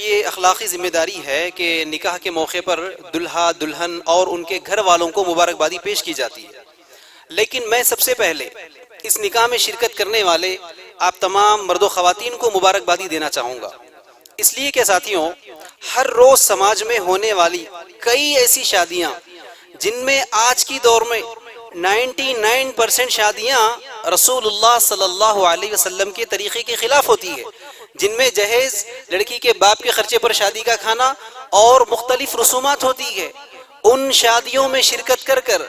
یہ اخلاقی ذمہ داری ہے کہ نکاح کے موقع پر دلہا دلہن اور ان کے گھر والوں کو مبارکبادی پیش کی جاتی ہے، لیکن میں سب سے پہلے اس نکاح میں شرکت کرنے والے آپ تمام مرد و خواتین کو مبارکبادی دینا چاہوں گا، اس لیے کہ ساتھیوں، ہر روز سماج میں ہونے والی کئی ایسی شادیاں جن میں آج کی دور میں 99% شادیاں رسول اللہ صلی اللہ علیہ وسلم کے طریقے کے خلاف ہوتی ہے، جن میں جہیز، لڑکی کے باپ کے خرچے پر شادی کا کھانا اور مختلف رسومات ہوتی ہے۔ ان شادیوں میں شرکت کر کر،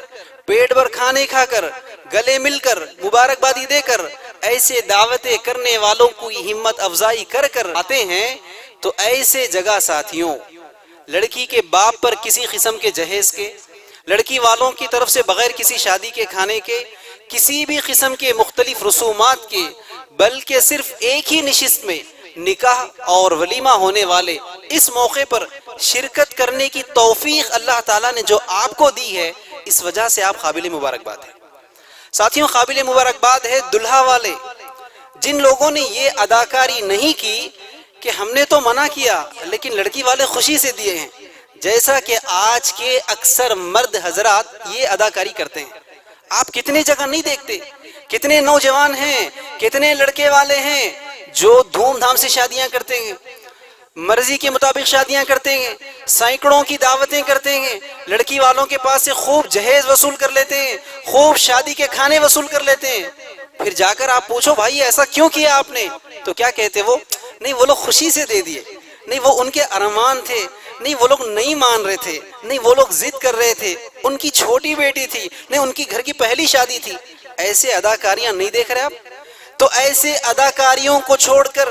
پیٹ بھر کھانے کھا کر، گلے مل کر، مبارکبادی دے کر، ایسے دعوتیں کرنے والوں کی ہمت افزائی کر کر آتے ہیں، تو ایسے جگہ ساتھیوں، لڑکی کے باپ پر کسی قسم کے جہیز کے، لڑکی والوں کی طرف سے بغیر کسی شادی کے کھانے کے، کسی بھی قسم کے مختلف رسومات کے، بلکہ صرف ایک ہی نشست میں نکاح اور ولیمہ ہونے والے اس موقع پر شرکت کرنے کی توفیق اللہ تعالیٰ نے جو آپ کو دی ہے، اس وجہ سے آپ قابل مبارکباد ہیں۔ ساتھیوں، قابل مبارکباد ہے دلہا والے، جن لوگوں نے یہ اداکاری نہیں کی کہ ہم نے تو منع کیا لیکن لڑکی والے خوشی سے دیے ہیں، جیسا کہ آج کے اکثر مرد حضرات یہ اداکاری کرتے ہیں۔ آپ کتنے جگہ نہیں دیکھتے، کتنے نوجوان ہیں، کتنے لڑکے والے ہیں جو دھوم دھام سے شادیاں کرتے ہیں، مرضی کے مطابق شادیاں کرتے ہیں، سینکڑوں کی دعوتیں کرتے ہیں، لڑکی والوں کے پاس سے خوب جہیز وصول کر لیتے ہیں، خوب شادی کے کھانے وصول کر لیتے ہیں۔ پھر جا کر آپ پوچھو بھائی ایسا کیوں کیا آپ نے، تو کیا کہتے وہ؟ نہیں وہ لوگ خوشی سے دے دیے، نہیں وہ ان کے ارمان تھے، نہیں وہ لوگ نہیں مان رہے تھے، نہیں وہ لوگ ضد کر رہے تھے، ان کی چھوٹی بیٹی تھی، نہیں ان کی گھر کی پہلی شادی تھی۔ ایسے اداکاریاں نہیں دیکھ رہے آپ؟ تو ایسے اداکاریوں کو چھوڑ کر،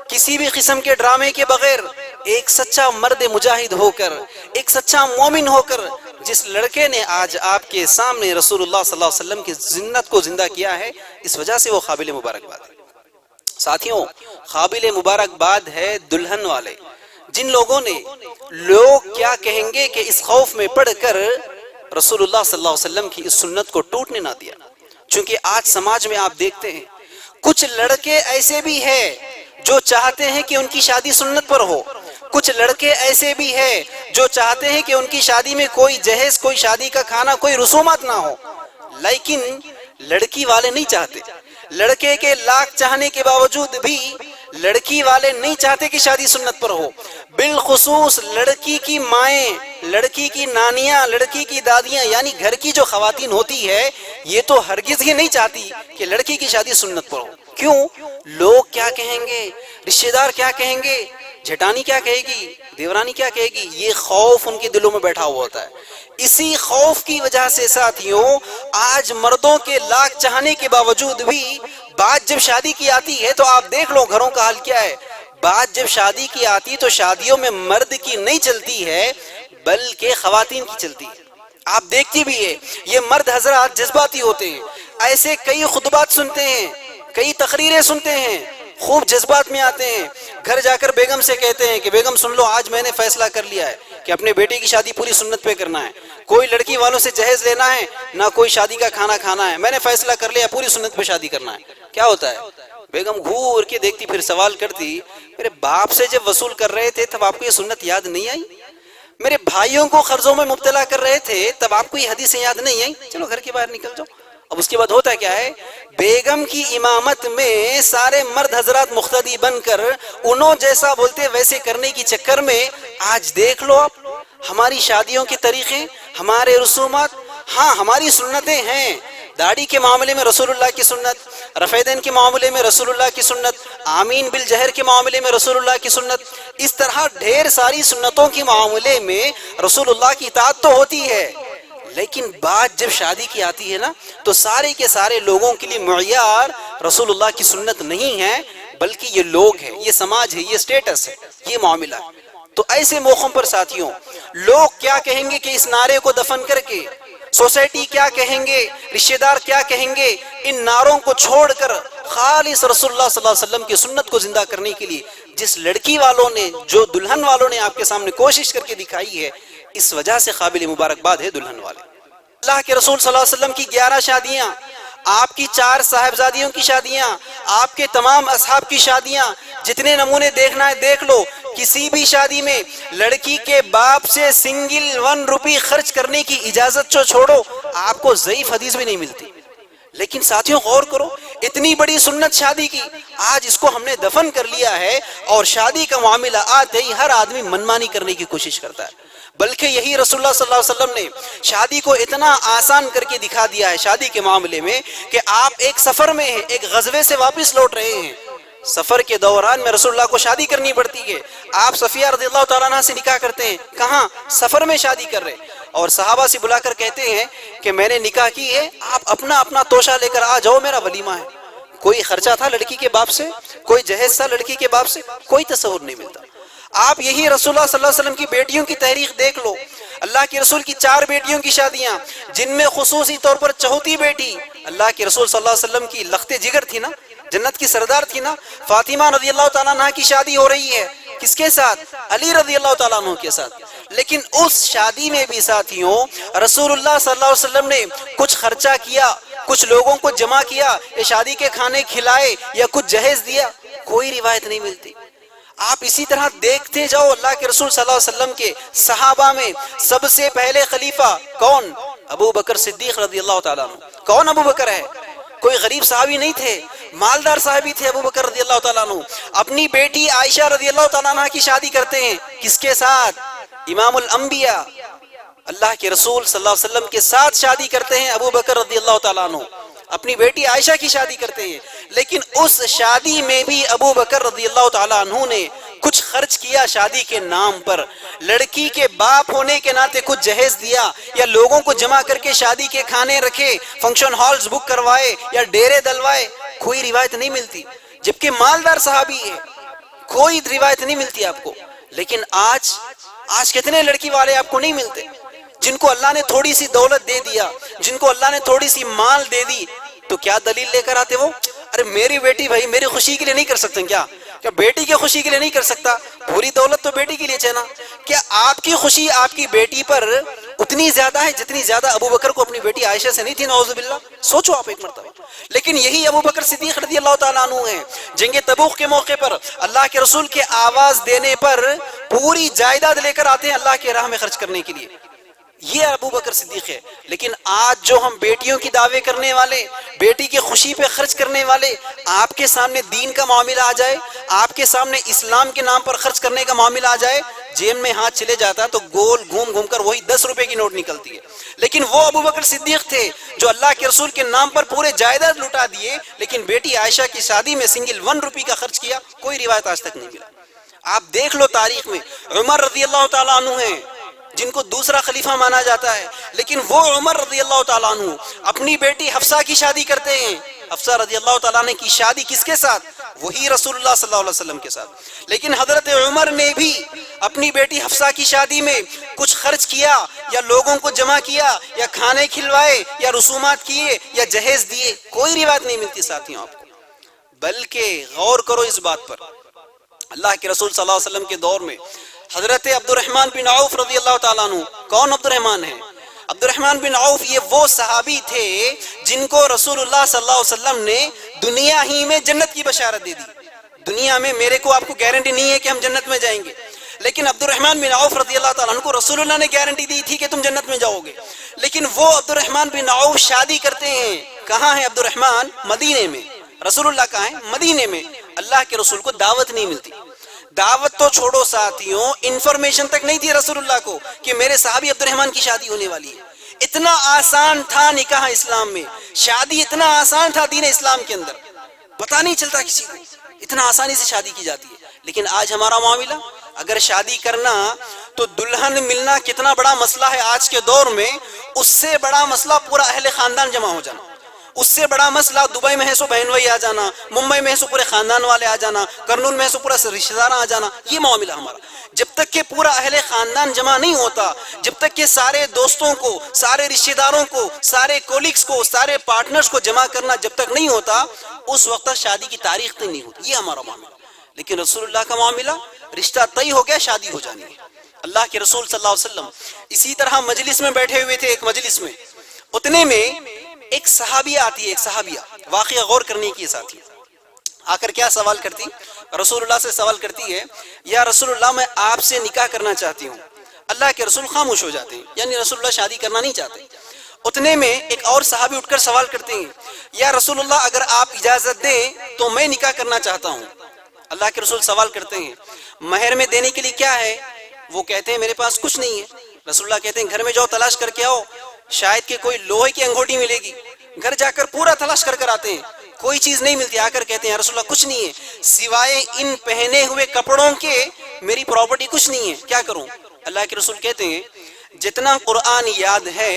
کسی بھی قسم کے ڈرامے کے بغیر، ایک سچا مرد مجاہد ہو کر، ایک سچا مومن ہو کر، جس لڑکے نے آج آپ کے سامنے رسول اللہ صلی اللہ علیہ وسلم کی سنت کو زندہ کیا ہے، اس وجہ سے وہ قابل مبارکباد ہے۔ ساتھیوں، قابل مبارکباد ہے دلہن والے، جن لوگوں نے لوگ کیا کہیں گے کہ اس خوف میں پڑھ کر رسول اللہ صلی اللہ علیہ وسلم کی اس سنت کو ٹوٹنے نہ دیا۔ چونکہ آج سماج میں آپ دیکھتے ہیں کچھ لڑکے ایسے بھی ہیں جو چاہتے ہیں کہ ان کی شادی سنت پر ہو، کچھ لڑکے ایسے بھی ہیں جو چاہتے ہیں کہ ان کی شادی میں کوئی جہیز، کوئی شادی کا کھانا، کوئی رسومات نہ ہو، لیکن لڑکی والے نہیں چاہتے۔ لڑکے کے لاکھ چاہنے کے باوجود بھی لڑکی والے نہیں چاہتے کہ شادی سنت پر ہو۔ بالخصوص لڑکی کی مائیں، لڑکی کی نانیاں، لڑکی کی دادیاں، یعنی گھر کی جو خواتین ہوتی ہے، یہ تو ہرگز ہی نہیں چاہتی کہ لڑکی کی شادی سنت پر ہو۔ کیوں؟ لوگ کیا کہیں گے، رشتہ دار کیا کہیں گے، جھٹانی کیا کہے گی، دیورانی کیا کہے گی، یہ خوف ان کے دلوں میں بیٹھا ہوا ہوتا ہے۔ اسی خوف کی وجہ سے ساتھیوں، آج مردوں کے لاکھ چاہنے کے باوجود بھی بات جب شادی کی آتی ہے تو آپ دیکھ لو گھروں کا حال کیا ہے۔ بات جب شادی کی آتی تو شادیوں میں مرد کی نہیں چلتی ہے بلکہ خواتین کی چلتی ہے۔ آپ دیکھتی بھی ہے یہ مرد حضرات جذباتی ہوتے ہیں، ایسے کئی خطبات سنتے ہیں، کئی تقریریں سنتے ہیں، خوب جذبات میں آتے ہیں، گھر جا کر بیگم سے کہتے ہیں کہ بیگم سن لو، آج میں نے فیصلہ کر لیا ہے کہ اپنے بیٹے کی شادی پوری سنت پہ کرنا ہے، کوئی لڑکی والوں سے جہیز لینا ہے، نہ کوئی شادی کا کھانا کھانا ہے، میں نے فیصلہ کر لیا پوری سنت پہ شادی کرنا ہے۔ کیا ہوتا ہے؟ بیگم گھور کے دیکھتی، پھر سوال کرتی، میرے باپ سے جب وصول کر رہے تھے تب آپ کو یہ سنت یاد نہیں آئی؟ میرے بھائیوں کو قرضوں میں مبتلا کر رہے تھے تب آپ کو یہ حدیثیں یاد نہیں آئی؟ چلو گھر کے باہر نکل جاؤ۔ اب اس کے بعد ہوتا کیا ہے؟ بیگم کی امامت میں سارے مرد حضرات مقتدی بن کر انہوں جیسا بولتے ویسے کرنے کی چکر میں آج دیکھ لو آپ ہماری شادیوں کے طریقے، ہمارے رسومات، ہاں ہماری سنتیں ہیں، داڑھی کے معاملے میں رسول اللہ کی سنت، رفع دین کے معاملے میں رسول اللہ کی سنت، آمین بالجہر کے معاملے میں رسول اللہ کی سنت، اس طرح ڈھیر ساری سنتوں کے معاملے میں رسول اللہ کی اطاعت تو ہوتی ہے، لیکن بات جب شادی کی آتی ہے نا تو سارے کے سارے لوگوں کے لیے معیار رسول اللہ کی سنت نہیں ہے بلکہ یہ لوگ ہیں، یہ سماج ہے، یہ سٹیٹس ہے، یہ معاملہ ہے۔ تو ایسے موقعوں پر ساتھیوں، لوگ کیا کہیں گے کہ اس نعرے کو دفن کر کے، سوسائٹی کیا کہیں گے، رشتہ دار کیا کہیں گے، ان نعروں کو چھوڑ کر خالص رسول اللہ صلی اللہ علیہ وسلم کی سنت کو زندہ کرنے کے لیے جس لڑکی والوں نے، جو دلہن والوں نے آپ کے سامنے کوشش کر کے دکھائی ہے، اس وجہ سے قابل مبارکباد ہے دلہن والے۔ اللہ کے رسول صلی اللہ علیہ وسلم کی 11 شادیاں آپ کی 4 صاحبزادیوں کی شادیاں، آپ کے تمام اصحاب کی شادیاں، جتنے نمونے دیکھنا ہے دیکھ لو، کسی بھی شادی میں لڑکی کے باپ سے سنگل 1 روپی خرچ کرنے کی اجازت چھوڑو، آپ کو ضعیف حدیث بھی نہیں ملتی۔ لیکن ساتھیوں غور کرو، اتنی بڑی سنت شادی کی، آج اس کو ہم نے دفن کر لیا ہے، اور شادی کا معاملہ آتے ہی ہر آدمی منمانی کرنے کی کوشش کرتا ہے۔ بلکہ یہی رسول اللہ صلی اللہ علیہ وسلم نے شادی کو اتنا آسان کر کے دکھا دیا ہے شادی کے معاملے میں، کہ آپ ایک سفر میں ہیں، ایک غزوے سے واپس لوٹ رہے ہیں، سفر کے دوران میں رسول اللہ کو شادی کرنی پڑتی ہے، آپ صفیہ رضی اللہ تعالیٰ عنہ سے نکاح کرتے ہیں، کہاں؟ سفر میں شادی کر رہے، اور صحابہ سے بلا کر کہتے ہیں کہ میں نے نکاح کی ہے، آپ اپنا اپنا توشہ لے کر آ جاؤ، میرا ولیمہ ہے۔ کوئی خرچہ تھا لڑکی کے باپ سے؟ کوئی جہیز تھا لڑکی کے باپ سے؟ کوئی تصور نہیں ملتا۔ آپ یہی رسول اللہ صلی اللہ علیہ وسلم کی بیٹیوں کی تاریخ دیکھ لو، اللہ کے رسول کی 4 بیٹیوں کی شادیاں، جن میں خصوصی طور پر چوتھی بیٹی اللہ کے رسول صلی اللہ علیہ وسلم کی لخت جگر تھی نا، جنت کی سردار تھی نا، فاطمہ رضی اللہ تعالیٰ عنہ کی شادی ہو رہی ہے، کس کے ساتھ؟ علی رضی اللہ تعالیٰ عنہ کے ساتھ۔ لیکن اس شادی میں بھی ساتھیوں رسول اللہ صلی اللہ علیہ وسلم نے کچھ خرچہ کیا، کچھ لوگوں کو جمع کیا، یا شادی کے کھانے کھلائے، یا کچھ جہیز دیا؟ کوئی روایت نہیں ملتی۔ آپ اسی طرح دیکھتے جاؤ اللہ کے رسول صلی اللہ علیہ وسلم کے صحابہ میں سب سے پہلے خلیفہ کون؟ ابو بکر صدیق رضی اللہ تعالیٰ عنہ۔ کون ابو بکر ہے؟ کوئی غریب صحابی نہیں تھے، مالدار صحابی تھے ابو بکر رضی اللہ تعالیٰ عنہ۔ اپنی بیٹی عائشہ رضی اللہ تعالیٰ عنہ کی شادی کرتے ہیں، کس کے ساتھ؟ امام الانبیاء اللہ کے رسول صلی اللہ علیہ وسلم کے ساتھ شادی کرتے ہیں ابو بکر رضی اللہ تعالیٰ عنہ، اپنی بیٹی عائشہ کی شادی کرتے ہیں۔ لیکن اس شادی میں بھی ابو بکر رضی اللہ تعالیٰ عنہ نے کچھ خرچ کیا شادی کے نام پر، لڑکی کے باپ ہونے کے ناطے کچھ جہیز دیا، یا لوگوں کو جمع کر کے شادی کے کھانے رکھے، فنکشن ہالز بک کروائے، یا ڈیرے دلوائے؟ کوئی روایت نہیں ملتی، جبکہ مالدار صحابی ہے، کوئی روایت نہیں ملتی آپ کو۔ لیکن آج کتنے لڑکی والے آپ کو نہیں ملتے جن کو اللہ نے تھوڑی سی دولت دے دیا، جن کو اللہ نے تھوڑی سی مال دے دی، تو کیا دلیل لے کر آتے وہ؟ ارے میری بیٹی بھائی میری خوشی کے لیے نہیں کر سکتے کیا بیٹی کی خوشی کے لیے نہیں کر سکتا؟ پوری دولت تو بیٹی کے لیے چاہنا۔ کیا آپ کی خوشی آپ کی بیٹی پر اتنی زیادہ ہے جتنی زیادہ ابو بکر کو اپنی بیٹی عائشہ سے نہیں تھی؟ نعوذ باللہ، سوچو آپ ایک مرتبہ۔ لیکن یہی ابو بکر صدیق رضی اللہ تعالیٰ عنہ ہیں، جنگ تبوک کے موقع پر اللہ کے رسول کے آواز دینے پر پوری جائیداد لے کر آتے ہیں اللہ کے راہ میں خرچ کرنے کے لیے، یہ ابو بکر صدیق ہے۔ لیکن آج جو ہم بیٹیوں کی دعوے کرنے والے، بیٹی کی خوشی پہ خرچ کرنے والے، آپ کے سامنے دین کا معاملہ آ جائے، آپ کے سامنے اسلام کے نام پر خرچ کرنے کا معاملہ آ جائے، جیب میں ہاتھ چلے جاتا ہے تو گول گھوم گھوم کر وہی 10 روپے کی نوٹ نکلتی ہے۔ لیکن وہ ابو بکر صدیق تھے جو اللہ کے رسول کے نام پر پورے جائیداد لٹا دیے، لیکن بیٹی عائشہ کی شادی میں سنگل 1 روپی کا خرچ کیا، کوئی روایت آج تک نہیں ملا۔ آپ دیکھ لو تاریخ میں عمر رضی اللہ تعالیٰ عنہ ہیں جن کو دوسرا خلیفہ مانا جاتا ہے، لیکن وہ عمر رضی اللہ تعالیٰ عنہ اپنی بیٹی حفصہ کی شادی کرتے ہیں۔ حفصہ رضی اللہ تعالیٰ عنہ کی شادی کس کے ساتھ؟ وہی رسول اللہ صلی اللہ علیہ وسلم کے ساتھ۔ لیکن حضرت عمر نے بھی اپنی بیٹی حفصہ کی شادی میں کچھ خرچ کیا، یا لوگوں کو جمع کیا، یا کھانے کھلوائے، یا رسومات کیے، یا جہیز دیے؟ کوئی روایت نہیں ملتی ساتھیوں آپ کو۔ بلکہ غور کرو اس بات پر، اللہ کے رسول صلی اللہ علیہ وسلم کے دور میں حضرت عبد الرحمن بن عوف رضی اللہ تعالیٰ عنہ، کون عبد الرحمن ہے؟ عبد الرحمن بن عوف یہ وہ صحابی تھے جن کو رسول اللہ صلی اللہ علیہ وسلم نے دنیا ہی میں جنت کی بشارت دے دی۔ دنیا میں میرے کو آپ کو گارنٹی نہیں ہے کہ ہم جنت میں جائیں گے، لیکن عبد الرحمن بن عوف رضی اللہ تعالیٰ عنہ کو رسول اللہ نے گارنٹی دی تھی کہ تم جنت میں جاؤ گے۔ لیکن وہ عبد الرحمن بن عوف شادی کرتے ہیں، کہاں ہے عبد الرحمن؟ مدینے میں۔ رسول اللہ کہاں ہے؟ مدینے میں۔ اللہ کے رسول کو دعوت نہیں ملتی، دعوت تو چھوڑو ساتھیوں، انفارمیشن تک نہیں تھی رسول اللہ کو کہ میرے صحابی عبد الرحمن کی شادی ہونے والی ہے۔ اتنا آسان تھا نکاح اسلام میں، شادی اتنا آسان تھا دین اسلام کے اندر، پتہ نہیں چلتا کسی کو، اتنا آسانی سے شادی کی جاتی ہے۔ لیکن آج ہمارا معاملہ، اگر شادی کرنا تو دلہن ملنا کتنا بڑا مسئلہ ہے آج کے دور میں، اس سے بڑا مسئلہ پورا اہل خاندان جمع ہو جانا، اس سے بڑا مسئلہ دبئی میں ہے سو بہن بھائی آ جانا، ممبئی میں ہے سو پورے خاندان والے آ جانا، کرنول میں ہے سو پورا رشتہ دار آ جانا، یہ معاملہ ہمارا۔ جب تک کہ پورا اہل خاندان جمع نہیں ہوتا، جب تک کہ سارے دوستوں کو، سارے رشتہ داروں کو، سارے کولیگز کو، سارے پارٹنرز کو جمع کرنا جب تک نہیں ہوتا، اس وقت شادی کی تاریخ تک نہیں ہوتی، یہ ہمارا معاملہ۔ لیکن رسول اللہ کا معاملہ، رشتہ طے ہو گیا، شادی ہو جانی ہے۔ اللہ کے رسول صلی اللہ علیہ وسلم اسی طرح مجلس میں بیٹھے ہوئے تھے، ایک مجلس میں، اتنے میں ایک صحابیہ آتی ہے، ایک صحابیہ، واقعہ غور کرنے کی ساتھی، آ کر کیا سوال کرتی، رسول اللہ سے سوال کرتی ہے، یا رسول اللہ میں آپ سے نکاح کرنا چاہتی ہوں۔ اللہ کے رسول خاموش ہو جاتے ہیں، یعنی رسول اللہ شادی کرنا نہیں چاہتے۔ اتنے میں ایک اور صحابی اٹھ کر سوال کرتے ہیں، یا رسول اللہ اگر آپ اجازت دیں تو میں نکاح کرنا چاہتا ہوں۔ اللہ کے رسول سوال کرتے ہیں، مہر میں دینے کے لیے کیا ہے؟ وہ کہتے ہیں میرے پاس کچھ نہیں ہے۔ رسول اللہ کہتے ہیں گھر میں جاؤ تلاش کر کے آؤ، شاید کہ کوئی لوہے کی انگوٹھی ملے گی۔ گھر جا کر پورا تلاش کر کر آتے ہیں، کوئی چیز نہیں ملتی۔ آ کر کہتے ہیں یا رسول اللہ کچھ نہیں ہے سوائے ان پہنے ہوئے کپڑوں کے، میری پراپرٹی کچھ نہیں ہے، کیا کروں؟ اللہ کے رسول کہتے ہیں جتنا قرآن یاد ہے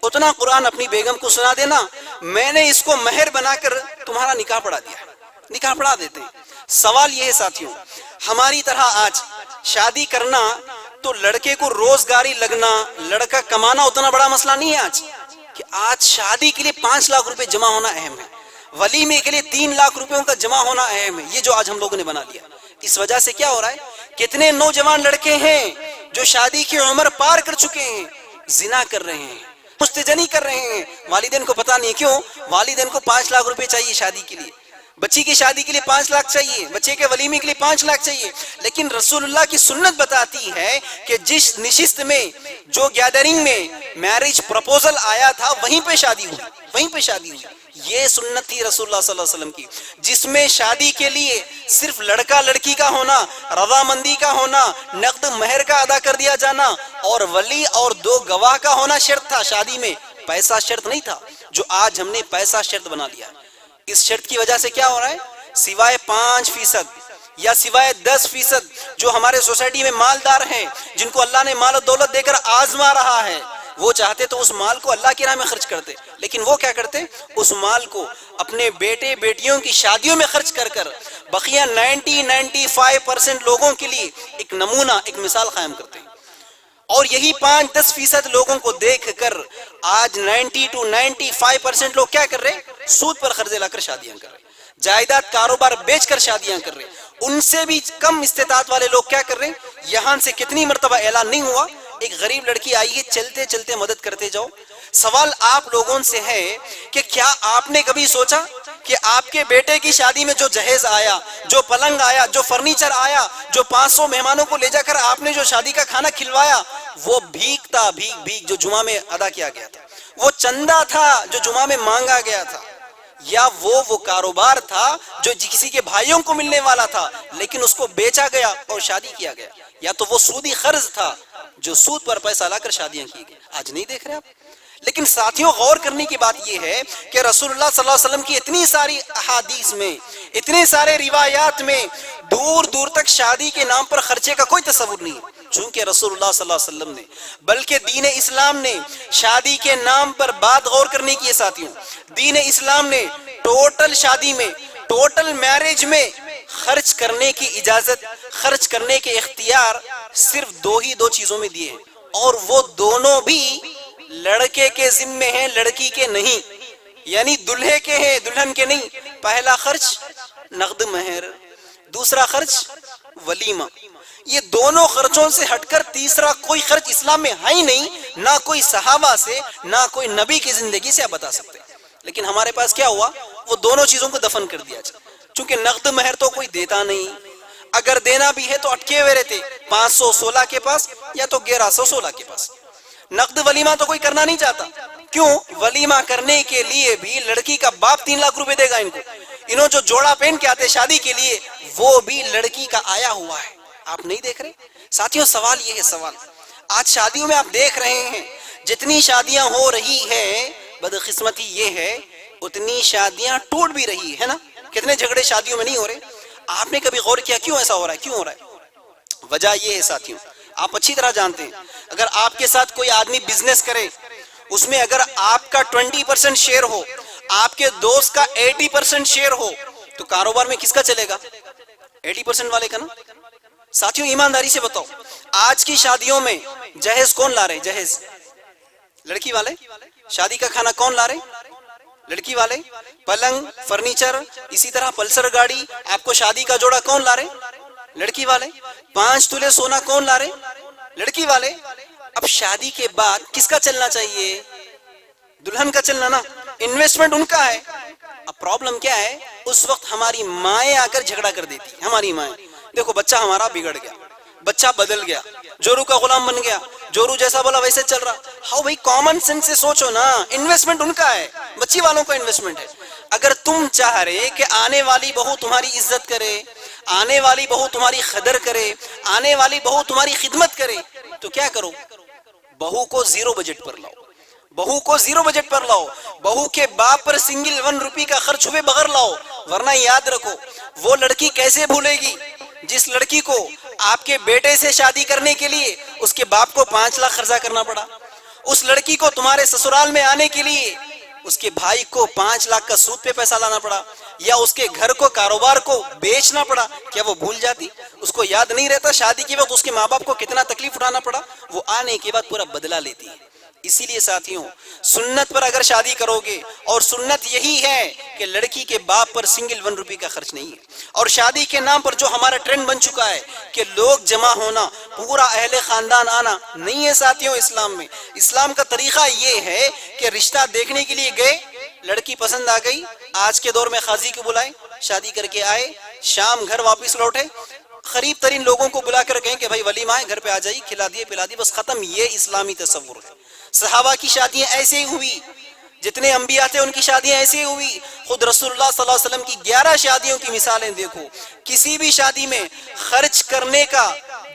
اتنا قرآن اپنی بیگم کو سنا دینا، میں نے اس کو مہر بنا کر تمہارا نکاح پڑھا دیا، نکاح پڑھا دیتے ہیں۔ سوال یہ ہے ساتھیوں، ہماری طرح آج شادی کرنا تو لڑکے کو روزگاری لگنا، لڑکا کمانا اتنا بڑا مسئلہ نہیں ہے آج، کہ آج شادی کے لیے 5 لاکھ روپے جمع ہونا اہم ہے، ولیمے کے لیے 3 لاکھ روپے کا جمع ہونا اہم ہے۔ یہ جو آج ہم لوگوں نے بنا لیا، اس وجہ سے کیا ہو رہا ہے، کتنے نوجوان لڑکے ہیں جو شادی کی عمر پار کر چکے ہیں، زنا کر رہے ہیں، مستجنی کر رہے ہیں، والدین کو پتہ نہیں کیوں، والدین کو 5 لاکھ روپے چاہیے شادی کے لیے، بچی کی شادی کے لیے 5 لاکھ چاہیے، بچے کے ولیمے کے لیے 5 لاکھ چاہیے۔ لیکن رسول اللہ کی سنت بتاتی ہے کہ جس نشست میں، جو گیدرنگ میں میرج پروپوزل آیا تھا وہیں پہ شادی ہوئی، وہیں پہ شادی ہوئی۔ یہ سنت تھی رسول اللہ صلی اللہ علیہ وسلم کی، جس میں شادی کے لیے صرف لڑکا لڑکی کا ہونا، رضامندی کا ہونا، نقد مہر کا ادا کر دیا جانا اور ولی اور 2 گواہ کا ہونا شرط تھا۔ شادی میں پیسہ شرط نہیں تھا، جو آج ہم نے پیسہ شرط بنا لیا۔ اس شرط کی وجہ سے کیا ہو رہا ہے، سوائے 5% یا سوائے 10% جو ہمارے سوسائٹی میں مالدار ہیں، جن کو اللہ نے مال و دولت دے کر آزما رہا ہے، وہ چاہتے تو اس مال کو اللہ کی راہ میں خرچ کرتے، لیکن وہ کیا کرتے، اس مال کو اپنے بیٹے بیٹیوں کی شادیوں میں خرچ کر کر بقیہ 95% لوگوں کے لیے ایک نمونہ، ایک مثال قائم کرتے ہیں۔ اور یہی 5-10% لوگوں کو دیکھ کر آج 90-95% لوگ کیا کر رہے، سود پر قرضے لا کر شادیاں کر رہے، جائیداد کاروبار بیچ کر شادیاں کر رہے۔ ان سے بھی کم استطاعت والے لوگ کیا کر رہے ہیں، یہاں سے کتنی مرتبہ اعلان نہیں ہوا، ایک غریب لڑکی آئی ہے، چلتے چلتے مدد کرتے جاؤ۔ سوال آپ لوگوں سے ہے کہ کیا آپ نے کبھی سوچا کہ آپ کے بیٹے کی شادی میں جو جہیز آیا، جو پلنگ آیا، جو فرنیچر آیا، جو 500 مہمانوں کو لے جا کر آپ نے جو شادی کا کھانا کھلوایا، وہ بھیک تھا، بھیک جو جمعہ میں ادا کیا گیا تھا، وہ چندہ تھا جو جمعہ میں مانگا گیا تھا، یا وہ کاروبار تھا جو کسی کے بھائیوں کو ملنے والا تھا لیکن اس کو بیچا گیا اور شادی کیا گیا، یا تو وہ سودی قرض تھا جو سود پر پیسہ لا کر شادیاں کی گئی۔ آج نہیں دیکھ رہے آپ؟ لیکن ساتھیوں غور کرنے کی بات یہ ہے کہ رسول اللہ صلی اللہ علیہ وسلم کی اتنی ساری احادیث میں، اتنے سارے روایات میں دور دور تک شادی کے نام پر خرچے کا کوئی تصور نہیں ہے، چونکہ رسول اللہ صلی اللہ علیہ وسلم نے، بلکہ دین اسلام نے شادی کے نام پر بات غور کرنے کی ہے ساتھیوں، دین اسلام نے ٹوٹل شادی میں، ٹوٹل میرج میں خرچ کرنے کی اجازت، خرچ کرنے کے اختیار صرف 2 چیزوں میں دیے ہیں، اور وہ دونوں بھی لڑکے کے ذمے ہیں، لڑکی کے نہیں، یعنی دلہے کے ہیں، دلہن کے نہیں۔ پہلا خرچ نقد مہر، دوسرا خرچ ولیمہ۔ یہ دونوں خرچوں سے ہٹ کر تیسرا کوئی خرچ اسلام میں ہے ہی نہیں، نہ کوئی صحابہ سے، نہ کوئی نبی کی زندگی سے آپ بتا سکتے۔ لیکن ہمارے پاس کیا ہوا، وہ دونوں چیزوں کو دفن کر دیا جائے، چونکہ نقد مہر تو کوئی دیتا نہیں، اگر دینا بھی ہے تو اٹکے ہوئے رہتے 516 کے پاس یا تو 1116 کے پاس۔ نقد ولیمہ تو کوئی کرنا نہیں چاہتا، کیوں؟ ولیمہ کرنے کے لیے بھی لڑکی کا باپ 3 لاکھ روپے دے گا ان کو، انہوں جو جوڑا پہن کے آتے شادی کے لیے وہ بھی لڑکی کا آیا ہوا ہے۔ آپ نہیں دیکھ رہے ساتھیوں؟ سوال یہ ہے، سوال آج شادیوں میں آپ دیکھ رہے ہیں جتنی شادیاں ہو رہی ہے، بدقسمتی یہ ہے اتنی شادیاں ٹوٹ بھی رہی ہے نا۔ کتنے جھگڑے شادیوں میں نہیں ہو رہے؟ آپ نے کبھی غور کیا کیوں ایسا ہو رہا ہے، کیوں ہو رہا ہے؟ وجہ یہ ہے ساتھیوں، آپ اچھی طرح جانتے ہیں، اگر آپ کے ساتھ کوئی آدمی بزنس کرے، اس میں اگر آپ کا 20% شیئر ہو، آپ کے دوست کا 80% شیئر ہو، تو کاروبار میں کس کا چلے گا؟ 80% والے کا نا۔ ساتھیوں ایمانداری سے بتاؤ، آج کی شادیوں میں جہیز کون لا رہے؟ جہیز لڑکی والے، شادی کا کھانا کون لا رہے؟ لڑکی والے، پلنگ، فرنیچر، اسی طرح پلسر گاڑی، آپ کو شادی کا جوڑا کون لا رہے؟ لڑکی والے۔ 5 تولے سونا کون لا رہے؟ لڑکی والے۔ اب شادی کے بعد کس کا چلنا چاہیے؟ دلہن کا چلنا نا۔ انویسٹمنٹ ان کا ہے. اب پرابلم کیا ہے, اس وقت ہماری مائیں آ کر جھگڑا کر دیتی. ہماری مائیں, دیکھو بچہ ہمارا بگڑ گیا, بچہ بدل گیا, جورو کا غلام بن گیا, جورو جیسا بولا ویسے چل رہا. ہاؤ بھائی, کامن سینس سے سوچو نا, انویسٹمنٹ ان کا ہے, بچی والوں کا انویسٹمنٹ ہے. اگر تم چاہ رہے کہ آنے والی بہو تمہاری عزت کرے, آنے والی بہو تمہاری قدر کرے, آنے والی بہو تمہاری خدمت کرے, تو کیا کرو, بہو کو زیرو بجٹ پر لاؤ, بہو کو زیرو بجٹ پر لاؤ, بہو کے باپ پر سنگل 1 روپی کا خرچ ہوئے بغیر لاؤ. ورنہ یاد رکھو, وہ لڑکی کیسے بھولے گی جس لڑکی کو آپ کے بیٹے سے شادی کرنے کے لیے اس کے باپ کو 5 لاکھ خرچہ کرنا پڑا, اس لڑکی کو تمہارے سسرال میں آنے کے لیے اس کے بھائی کو 5 لاکھ کا سود پہ پیسہ لانا پڑا, یا اس کے گھر کو, کاروبار کو بیچنا پڑا. کیا وہ بھول جاتی؟ اس کو یاد نہیں رہتا شادی کے وقت اس کے ماں باپ کو کتنا تکلیف اٹھانا پڑا؟ وہ آنے کے بعد پورا بدلہ لیتی ہے. اسی لیے ساتھیوں, سنت پر اگر شادی کرو گے, اور سنت یہی ہے کہ لڑکی کے باپ پر سنگل 1 روپی کا خرچ نہیں ہے. اور شادی کے نام پر جو ہمارا ٹرینڈ بن چکا ہے کہ لوگ جمع ہونا, پورا اہل خاندان آنا, نہیں ہے ساتھیوں. اسلام میں, اسلام کا طریقہ یہ ہے کہ رشتہ دیکھنے کے لیے گئے, لڑکی پسند آ گئی, آج کے دور میں قاضی کو بلائے, شادی کر کے آئے, شام گھر واپس لوٹے, قریب ترین لوگوں کو بلا کر کہیں کہ بھائی ولیمہ ہے, گھر پہ آ جائیے, کھلا دیے پلا دیے, بس ختم. یہ اسلامی تصور ہے. صحابہ کی شادیاں ایسے ہی ہوئی, جتنے انبیاء تھے ان کی شادیاں ایسے ہی ہوئی. خود رسول اللہ صلی اللہ علیہ وسلم کی 11 شادیوں کی مثالیں دیکھو. کسی بھی شادی میں خرچ کرنے کا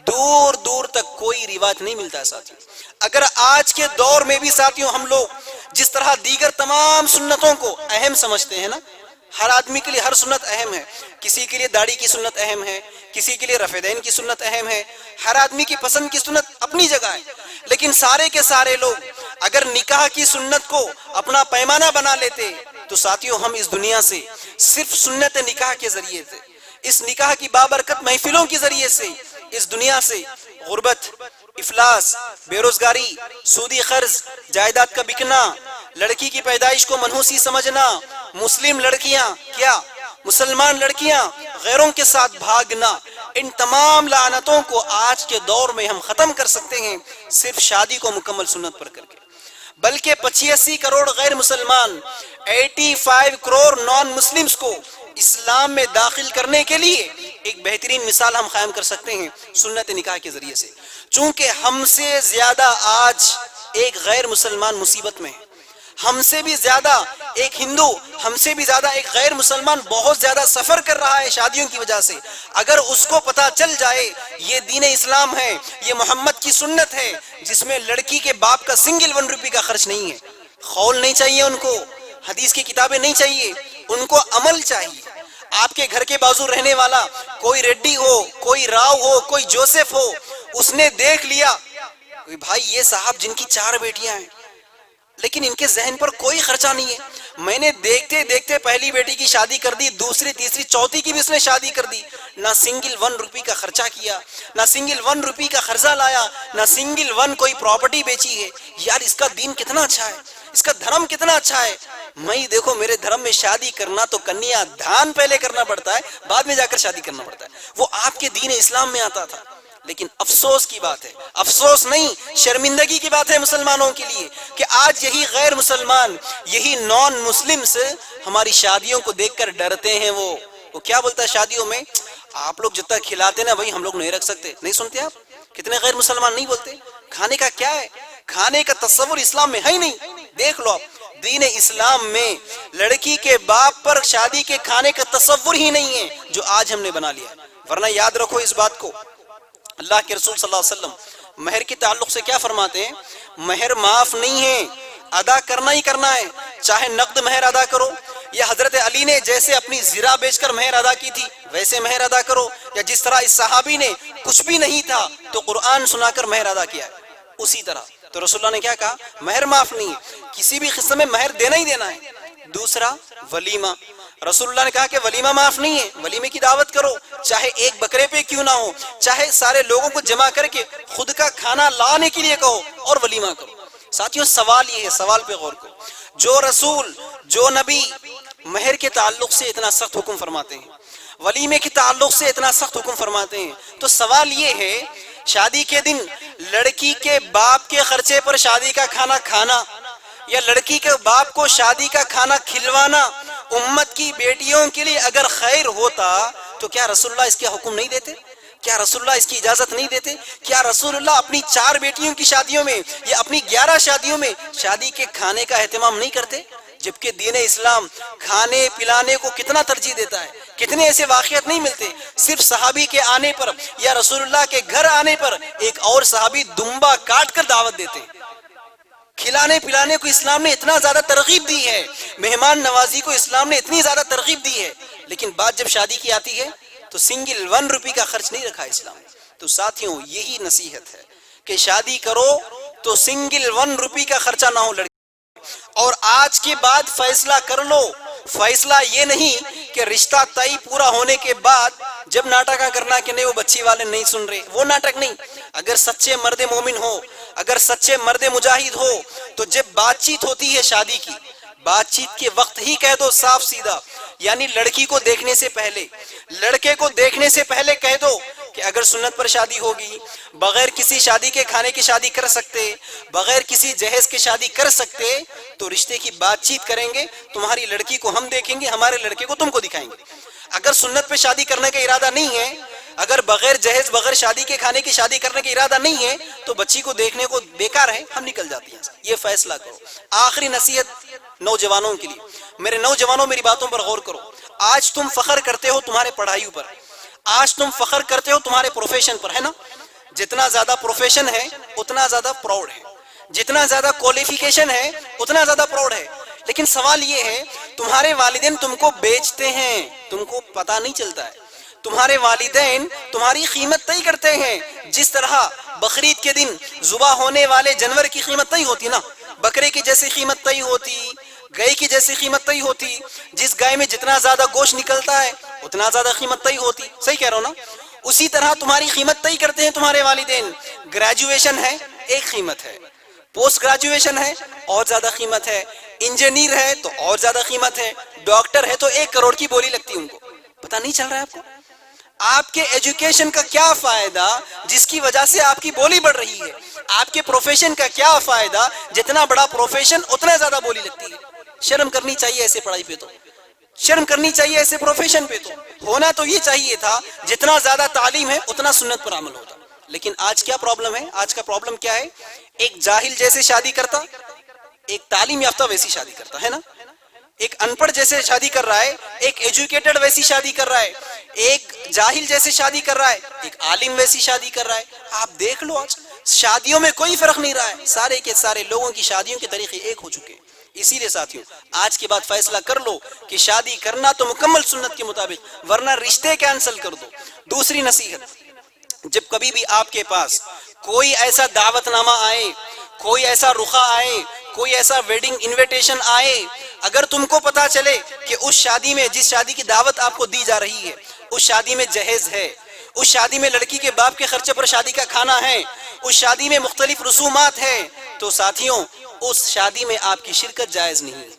دور دور تک کوئی رواج نہیں ملتا ہے ساتھیوں. اگر آج کے دور میں بھی ساتھیوں ہم لوگ جس طرح دیگر تمام سنتوں کو اہم سمجھتے ہیں نا, ہر آدمی کے لیے ہر سنت اہم ہے. کسی کے لیے داڑھی کی سنت اہم ہے, کسی کے لیے رفع دین کی سنت اہم ہے. ہر آدمی کی پسند کی سنت اپنی جگہ ہے. لیکن سارے کے سارے لوگ اگر نکاح کی سنت کو اپنا پیمانہ بنا لیتے تو ساتھیوں ہم اس دنیا سے صرف سنت نکاح کے ذریعے سے, اس نکاح کی بابرکت محفلوں کے ذریعے سے اس دنیا سے غربت, افلاس, بے روزگاری, سودی قرض, جائیداد کا بکنا, لڑکی کی پیدائش کو منحوسی سمجھنا, مسلم لڑکیاں, کیا مسلمان لڑکیاں غیروں کے ساتھ بھاگنا, ان تمام لعنتوں کو آج کے دور میں ہم ختم کر سکتے ہیں صرف شادی کو مکمل سنت پر کر کے. بلکہ 85 کروڑ غیر مسلمان, 85 کروڑ نان مسلمز کو اسلام میں داخل کرنے کے لیے ایک بہترین مثال ہم قائم کر سکتے ہیں سنت نکاح کے ذریعے سے. چونکہ ہم سے زیادہ آج ایک غیر مسلمان مصیبت میں ہے, ہم سے بھی زیادہ ایک ہندو, ہم سے بھی زیادہ ایک غیر مسلمان بہت زیادہ سفر کر رہا ہے شادیوں کی وجہ سے. اگر اس کو پتا چل جائے یہ دین اسلام ہے, یہ محمد کی سنت ہے جس میں لڑکی کے باپ کا سنگل 1 روپی کا خرچ نہیں ہے, خول نہیں چاہیے ان کو, حدیث کی کتابیں نہیں چاہیے, ان کو عمل چاہیے. آپ کے گھر کے بازو رہنے والا کوئی ریڈی ہو, کوئی راؤ ہو, کوئی جوسف ہو, اس نے دیکھ لیا بھائی یہ صاحب جن کی 4 بیٹیاں ہیں لیکن ان کے ذہن پر کوئی خرچہ نہیں ہے, میں نے دیکھتے دیکھتے پہلی بیٹی کی شادی کر دی, دوسری, تیسری, چوتھی کی بھی اس نے شادی کر دی, نہ سنگل 1 روپی کا خرچہ کیا, نہ سنگل 1 روپی کا قرضہ لایا, نہ سنگل 1 کوئی پراپرٹی بیچی ہے. یار اس کا دین کتنا اچھا ہے, اس کا دھرم کتنا اچھا ہے. میں دیکھو میرے دھرم میں شادی کرنا تو کنیا دھان پہلے کرنا پڑتا ہے, بعد میں جا کر شادی کرنا پڑتا ہے. وہ آپ کے دین اسلام میں آتا تھا. لیکن افسوس کی بات ہے, افسوس نہیں شرمندگی کی بات ہے مسلمانوں کے لیے کہ آج یہی غیر مسلمان, یہی نان مسلمز ہماری شادیوں کو دیکھ کر ڈرتے ہیں. وہ کیا بولتا ہے شادیوں میں, آپ لوگ جتنا کھلاتے نا وہی ہم لوگ نہیں رکھ سکتے. نہیں سنتے آپ کتنے غیر مسلمان نہیں بولتے کھانے کا کیا ہے, کھانے کا تصور اسلام میں ہے ہی نہیں. دیکھ لو آپ دین اسلام میں لڑکی کے باپ پر شادی کے کھانے کا تصور ہی نہیں ہے جو آج ہم نے بنا لیا. ورنہ یاد رکھو اس بات کو, اللہ کے رسول صلی اللہ علیہ وسلم مہر کے تعلق سے کیا فرماتے ہیں, مہر معاف نہیں ہے, ادا کرنا ہی کرنا ہے, چاہے نقد مہر ادا کرو, یا حضرت علی نے جیسے اپنی زرہ بیچ کر مہر ادا کی تھی ویسے مہر ادا کرو, یا جس طرح اس صحابی نے کچھ بھی نہیں تھا تو قرآن سنا کر مہر ادا کیا ہے اسی طرح. تو رسول اللہ نے کیا کہا, مہر معاف نہیں ہے, کسی بھی قسم میں مہر دینا ہی دینا ہے. دوسرا ولیمہ, رسول اللہ نے کہا کہ ولیمہ معاف نہیں ہے, ولیمے کی دعوت کرو, چاہے ایک بکرے پہ کیوں نہ ہو, چاہے سارے لوگوں کو جمع کر کے خود کا کھانا لانے کے لیے کہو اور ولیمہ کرو. ساتھیوں سوال یہ ہے, سوال پہ غور کرو, جو رسول جو نبی مہر کے تعلق سے اتنا سخت حکم فرماتے ہیں, ولیمے کے تعلق سے اتنا سخت حکم فرماتے ہیں, تو سوال یہ ہے شادی کے دن لڑکی کے باپ کے خرچے پر شادی کا کھانا کھانا, یا لڑکی کے باپ کو شادی کا کھانا کھلوانا امت کی بیٹیوں کے لیے اگر خیر ہوتا تو کیا رسول اللہ اس کا حکم نہیں دیتے؟ کیا رسول اللہ اس کی اجازت نہیں دیتے؟ کیا رسول اللہ اپنی 4 بیٹیوں کی شادیوں میں یا اپنی 11 شادیوں میں شادی کے کھانے کا اہتمام نہیں کرتے؟ جبکہ دین اسلام کھانے پلانے کو کتنا ترجیح دیتا ہے. کتنے ایسے واقعات نہیں ملتے صرف صحابی کے آنے پر یا رسول اللہ کے گھر آنے پر ایک اور صحابی دمبا کاٹ کر دعوت دیتے. کھلانے پلانے کو اسلام نے اتنا زیادہ ترغیب دی ہے، مہمان نوازی کو اسلام نے اتنی زیادہ ترغیب دی ہے، لیکن بات جب شادی کی آتی ہے تو سنگل 1 روپے کا خرچ نہیں رکھا اسلام. تو ساتھیوں یہی نصیحت ہے کہ شادی کرو تو سنگل 1 روپے کا خرچہ نہ ہو لڑکی. اور آج کے بعد فیصلہ کر لو. فیصلہ یہ نہیں کہ رشتہ طے پورا ہونے کے بعد جب ناٹکا کرنا کہ نہیں وہ بچی والے نہیں سن رہے، وہ ناٹک نہیں. اگر سچے مرد مومن ہو، اگر سچے مرد مجاہد ہو تو جب بات چیت ہوتی ہے شادی کی، بات چیت کے وقت ہی کہہ دو صاف سیدھا. یعنی لڑکی کو دیکھنے سے پہلے، لڑکے کو دیکھنے سے پہلے کہہ دو کہ اگر سنت پر شادی ہوگی، بغیر کسی شادی کے کھانے کی شادی کر سکتے، بغیر کسی جہیز کی شادی کر سکتے تو رشتے کی بات چیت کریں گے. تمہاری لڑکی کو ہم دیکھیں گے، ہمارے لڑکے کو تم کو دکھائیں گے. اگر سنت پہ شادی کرنے کا ارادہ نہیں ہے، اگر بغیر جہیز بغیر شادی کے کھانے کی شادی کرنے کا ارادہ نہیں ہے تو بچی کو دیکھنے کو بیکار ہے، ہم نکل جاتے ہیں. یہ فیصلہ کرو. آخری نصیحت نوجوانوں کے لیے، میرے نوجوانوں میری باتوں پر غور کرو. آج تم فخر کرتے ہو تمہارے پڑھائیوں پر، آج تم فخر کرتے ہو تمہارے پروفیشن پر، ہے نا؟ جتنا زیادہ پروفیشن ہے اتنا زیادہ پراؤڈ ہے، جتنا زیادہ کوالیفیکیشن ہے اتنا زیادہ پراؤڈ ہے. لیکن سوال یہ ہے تمہارے والدین تم کو بیچتے ہیں، تم کو پتہ نہیں چلتا ہے. تمہارے والدین تمہاری قیمت طے کرتے ہیں. جس طرح بقرعید کے دن ذبح ہونے والے جانور کی قیمت طے ہوتی نا، بکرے کی جیسی قیمت طے ہوتی، گائے کی جیسی قیمت طے ہوتی. جس گائے میں جتنا زیادہ گوشت نکلتا ہے اتنا زیادہ قیمت طے ہوتی. صحیح کہہ رہا ہوں نا؟ اسی طرح تمہاری قیمت طے کرتے ہیں تمہارے والدین. گریجویشن ہے ایک قیمت ہے، پوسٹ گریجویشن ہے اور زیادہ قیمت ہے، انجینئر ہے تو اور زیادہ قیمت ہے، ڈاکٹر ہے تو 1 کروڑ کی بولی لگتی ہے ان کو. پتہ نہیں چل رہا ہے آپ کو؟ آپ کے ایجوکیشن کا کیا فائدہ جس کی وجہ سے آپ کی بولی بڑھ رہی ہے؟ آپ کے پروفیشن کا کیا فائدہ؟ جتنا بڑا پروفیشن اتنا زیادہ بولی لگتی ہے. شرم کرنی چاہیے ایسے پڑھائی پہ، تو شرم کرنی چاہیے ایسے پروفیشن پہ. تو ہونا تو یہ چاہیے تھا جتنا زیادہ تعلیم ہے اتنا سنت پر عمل ہوتا. لیکن آج کیا پرابلم ہے؟ آج کا پرابلم کیا ہے؟ ایک جاہل جیسے شادی کرتا، ایک تعلیم یافتہ ویسی شادی کرتا ہے نا. ایک ان پڑھ جیسے شادی کر رہا ہے، ایک ایجوکیٹڈ ویسی شادی کر رہا ہے، ایک جاہل جیسے شادی کر رہا ہے، ایک عالم ویسی شادی کر رہا ہے. آپ دیکھ لو آج شادیوں میں کوئی فرق نہیں رہا ہے. سارے کے سارے لوگوں کی شادیوں کے طریقے ایک ہو چکے ہیں. اسی لیے ساتھیوں آج کے بعد فیصلہ کر لو کہ شادی کرنا تو مکمل سنت کے مطابق، ورنہ رشتے کینسل کر دو. دوسری نصیحت، جب کبھی بھی آپ کے پاس کوئی ایسا دعوت نامہ آئے، کوئی ایسا رخا آئے، کوئی ایسا ویڈنگ انویٹیشن آئے، اگر تم کو پتا چلے کہ اس شادی میں، جس شادی کی دعوت آپ کو دی جا رہی ہے، اس شادی میں جہیز ہے، اس شادی میں لڑکی کے باپ کے خرچے پر شادی کا کھانا ہے، اس شادی میں مختلف رسومات ہیں، تو ساتھیوں اس شادی میں آپ کی شرکت جائز نہیں.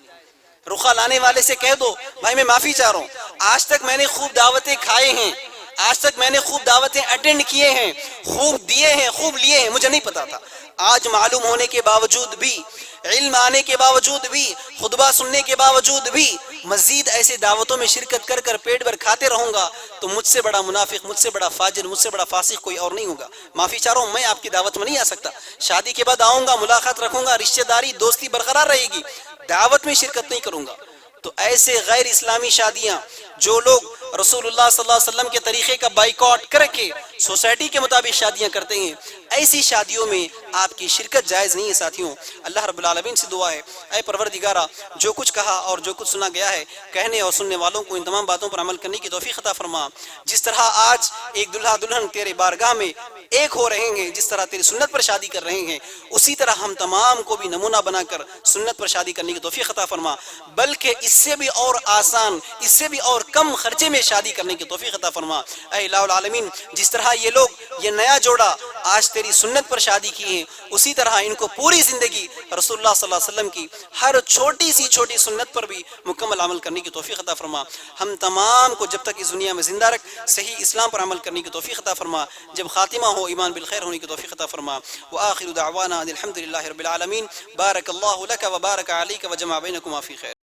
رخا لانے والے سے کہہ دو بھائی میں معافی چاہ رہا ہوں، آج تک میں نے خوب دعوتیں کھائے ہیں، آج تک میں نے خوب دعوتیں اٹینڈ کیے ہیں، خوب دیے ہیں، خوب لیے ہیں، مجھے نہیں پتا تھا. آج معلوم ہونے کے باوجود بھی، علم آنے کے باوجود بھی، خطبہ سننے کے باوجود بھی مزید ایسے دعوتوں میں شرکت کر کر پیٹ بھر کھاتے رہوں گا تو مجھ سے بڑا منافق، مجھ سے بڑا فاجر، مجھ سے بڑا فاسق کوئی اور نہیں ہوگا. معافی چاہ رہا ہوں، میں آپ کی دعوت میں نہیں آ سکتا. شادی کے بعد آؤں گا، ملاقات رکھوں گا، رشتہ داری دوستی برقرار رہے گی، دعوت میں شرکت نہیں کروں گا. تو ایسے غیر اسلامی شادیاں جو لوگ رسول اللہ صلی اللہ علیہ وسلم کے طریقے کا بائیکاٹ کر کے سوسائٹی کے مطابق شادیاں کرتے ہیں، ایسی شادیوں میں آپ کی شرکت جائز نہیں ہے. ساتھیوں اللہ رب العالمین سے دعا ہے، اے پروردگارہ جو کچھ کہا اور جو کچھ سنا گیا ہے کہنے اور سننے والوں کو ان تمام باتوں پر عمل کرنے کی توفیق عطا فرما. جس طرح آج ایک دلہا دلہن تیرے بارگاہ میں ایک ہو رہے ہیں، جس طرح تیری سنت پر شادی کر رہے ہیں، اسی طرح ہم تمام کو بھی نمونہ بنا کر سنت پر شادی کرنے کی توفیق عطا فرما، بلکہ اس سے بھی اور آسان، اس سے بھی اور کم خرچے میں شادی کرنے کی توفیق عطا فرما. اے الہ العالمین جس طرح یہ لوگ، یہ نیا جوڑا آج تیری سنت پر شادی کی ہیں، اسی طرح ان کو پوری زندگی رسول اللہ صلی اللہ علیہ وسلم کی ہر چھوٹی سی چھوٹی سنت پر بھی مکمل عمل کرنے کی توفیق عطا فرما۔ ہم تمام کو جب تک اس دنیا میں زندہ رکھ صحیح اسلام پر عمل کرنے کی توفیق عطا فرما، جب خاتمہ ہو ایمان بالخیر ہونے کی توفیق عطا فرما۔ وآخر دعوانا الحمد للہ رب العالمین۔ بارک اللہ لک و بارک علیک و جمع بینکما فی خیر۔